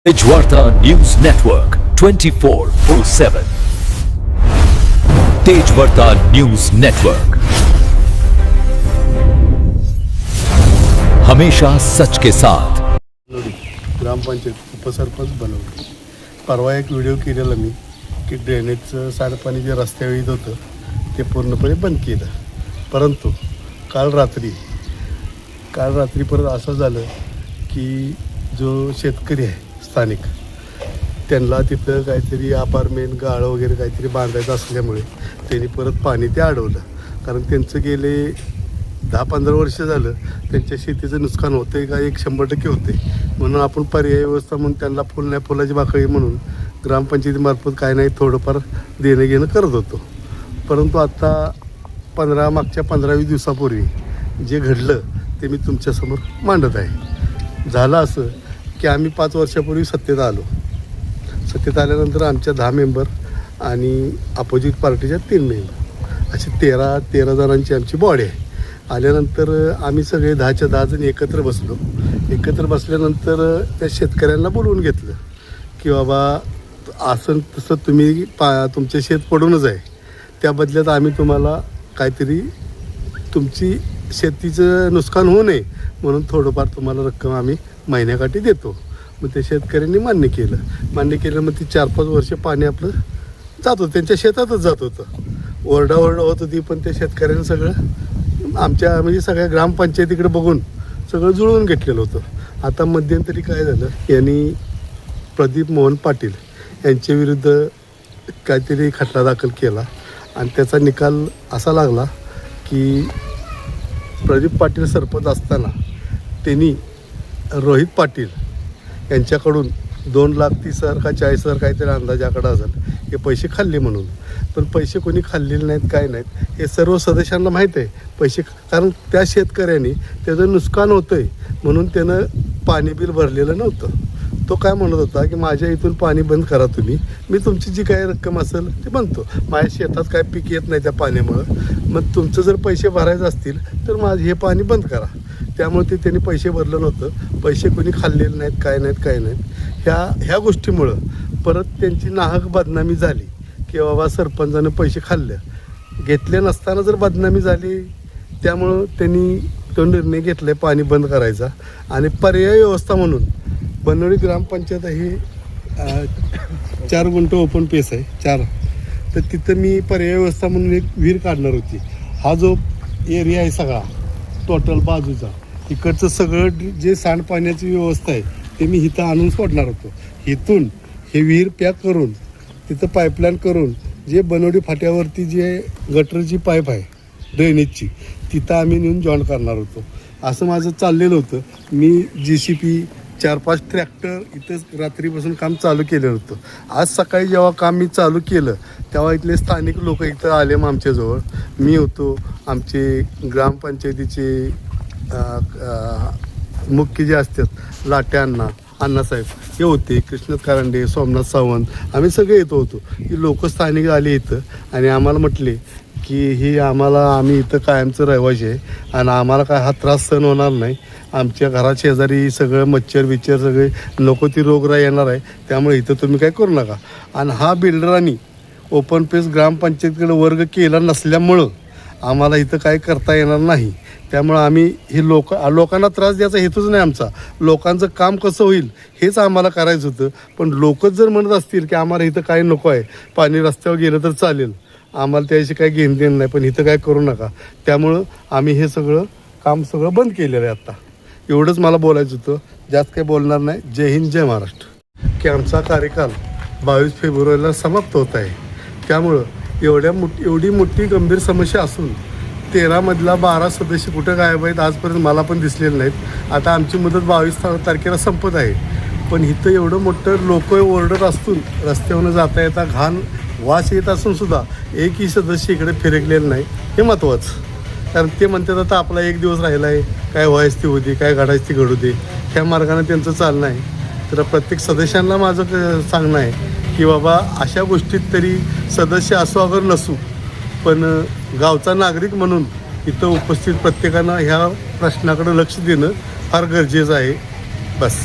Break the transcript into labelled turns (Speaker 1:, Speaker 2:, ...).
Speaker 1: Tejvarta news network 24/7 Tejvarta news network हमेशा सच के साथ।
Speaker 2: ग्रामपंचायत उपसरपंच बनवले। परवा एक व्हिडिओ केलेला मी की ड्रेनेजचं सांडपाणी जे रस्त्यावर येत होतं ते पूर्णपणे बंद केलं, परंतु काल रात्री परत असं झालं की जो शेतकरी आहे स्थानिक त्यांना तिथं काहीतरी अपार्टमेंट गाळं वगैरे काहीतरी बांधायचं असल्यामुळे त्यांनी परत पाणी ते अडवलं। कारण त्यांचं गेले 10-15 वर्ष झालं त्यांच्या शेतीचं नुकसान होतं का 100% होते, म्हणून आपण पर्यायी व्यवस्था म्हणून त्यांना फुल नाही फुलाची बाकळी म्हणून ग्रामपंचायतीमार्फत काय नाही थोडंफार देणं घेणं करत होतो। परंतु आता मागच्या 15-20 दिवसापूर्वी जे घडलं ते मी तुमच्यासमोर मांडत आहे। झालं असं की आम्ही 5 वर्षापूर्वी सत्तेत आल्यानंतर आमच्या 10 मेंबर आणि अपोजिट पार्टीच्या 3 मेंबर अशी 13 जणांची आमची बॉडी आहे। आल्यानंतर आम्ही सगळे 10च्या 10 जण एकत्र बसल्यानंतर त्या शेतकऱ्यांना बोलवून घेतलं की बाबा असं तसं तुम्ही तुमचे शेत पडूनच आहे, त्या बदल्यात आम्ही तुम्हाला काहीतरी तुमची शेतीचं नुकसान होऊ नये म्हणून थोडंफार तुम्हाला रक्कम आम्ही महिन्याकाठी देतो। मग ते शेतकऱ्यांनी मान्य केलं। मग ती 4-5 वर्ष पाणी आपलं जात होतं, त्यांच्या शेतातच जात होतं। ओरडाओरडा होत होती, पण त्या शेतकऱ्यांनी सगळं आमच्या म्हणजे सगळ्या ग्रामपंचायतीकडे बघून सगळं जुळवून घेतलेलं होतं। आता मध्यंतरी काय झालं, यांनी प्रदीप मोहन पाटील यांच्या विरुद्ध काहीतरी खटला दाखल केला आणि त्याचा निकाल असा लागला की प्रदीप पाटील सरपंच असताना त्यांनी रोहित पाटील यांच्याकडून 2,30,000 का 40,000 काहीतरी अंदाजाकडे असेल हे पैसे खाल्ले म्हणून। पण पैसे कोणी खाल्लेले नाहीत, काय नाहीत हे सर्व सदस्यांना माहीत आहे पैसे, कारण त्या शेतकऱ्यांनी त्याचं नुकसान होतं आहे म्हणून त्यानं पाणी बिल भरलेलं नव्हतं। तो काय म्हणत होता की माझ्या इथून पाणी बंद करा तुम्ही, मी तुमची जी काही रक्कम असेल ते बनतो, माझ्या शेतात काय पीक येत नाही त्या पाण्यामुळं, मग तुमचं जर पैसे भरायचे असतील तर माझे हे पाणी बंद करा। त्यामुळे त्यांनी पैसे भरलं नव्हतं, पैसे कोणी खाल्लेले नाहीत, काय नाहीत। ह्या गोष्टीमुळं परत त्यांची नाहक बदनामी झाली की बाबा सरपंचानं पैसे घेतले नसताना जर बदनामी झाली, त्यामुळं त्यांनी तो निर्णय घेतला पाणी बंद करायचा। आणि पर्यायी व्यवस्था म्हणून बनवडी ग्रामपंचायत ही 4 गुंठ ओपन पेस आहे 4, तर तिथं मी पर्यायी व्यवस्था म्हणून एक विहीर काढणार होती। हा जो एरिया आहे सगळा टोटल बाजूचा इकडचं सगळं जे सांडपाण्याची व्यवस्था आहे ते मी इथं आणून सोडणार होतो। इथून हे विहीर पॅक करून तिथं पाईपलाईन करून जे बनवडी फाट्यावरती जे गटरची पाईप आहे ड्रेनेजची तिथं आम्ही नेऊन जॉईन करणार होतो। असं माझं चाललेलं होतं। मी JCP 4-5 ट्रॅक्टर इथं रात्रीपासून काम चालू केलं होतं। आज सकाळी जेव्हा काम मी चालू केलं तेव्हा इथले स्थानिक लोक इथं आले मग आमच्याजवळ, मी होतो, आमचे ग्रामपंचायतीचे मुख्य जे असतात लाटे अण्णासाहेब हे होते, कृष्णत कारंडे, सोमनाथ सावंत, आम्ही सगळे येतो होतो। ही लोक स्थानिक आले इथं आणि आम्हाला म्हटले की आम्ही इथं कायमचं रहिवासी आहे आणि आम्हाला काय हा त्रास सहन होणार नाही, आमच्या घरात शेजारी सगळं मच्छर सगळे नको ती रोगराई येणार आहे, त्यामुळे इथं तुम्ही काय करू नका। आणि हा बिल्डरांनी ओपन पेस ग्रामपंचायतीकडे वर्ग केला नसल्यामुळं आम्हाला इथं काय करता येणार नाही। त्यामुळं आम्ही ही लोकांना त्रास द्यायचा हेतूच नाही आमचा, लोकांचं काम कसं होईल हेच आम्हाला करायचं होतं। पण लोकच जर म्हणत असतील की आम्हाला इथं काय नको आहे, पाणी रस्त्यावर गेलं तर चालेल, आम्हाला त्याशी काही घेणं देणं नाही, पण इथं काय करू नका, त्यामुळं आम्ही हे काम सगळं बंद केलेलं आहे। आता एवढंच मला बोलायचं होतं, जास्त काही बोलणार नाही। जय हिंद, जय महाराष्ट्र। की आमचा कार्यकाल 22 फेब्रुवारीला समाप्त होत आहे, त्यामुळं एवढी मोठी गंभीर समस्या असून 13 मधला 12 सदस्य कुठं गायब आहेत आजपर्यंत मला पण दिसलेले नाहीत। आता आमची मुदत 22 तारखेला संपत आहे, पण इथं एवढं मोठं लोक ओरडत असून रस्त्यावरून जाता येता घाण वास येत असून सुद्धा एकही सदस्य इकडे फिरकलेलं नाही, हे महत्त्वाचं। कारण ते म्हणतात आता आपला 1 दिवस राहिला आहे, काय व्हायचं ती होती, काय घडायचं ती घडू दे, ह्या मार्गाने त्यांचं चालणं आहे। तर प्रत्येक सदस्यांना माझं सांगणं आहे की बाबा अशा गोष्टीत तरी सदस्य असो अगर नसू, पण गावचा नागरिक म्हणून इथं उपस्थित प्रत्येकानं ह्या प्रश्नाकडे लक्ष देणं फार गरजेचं आहे। बस।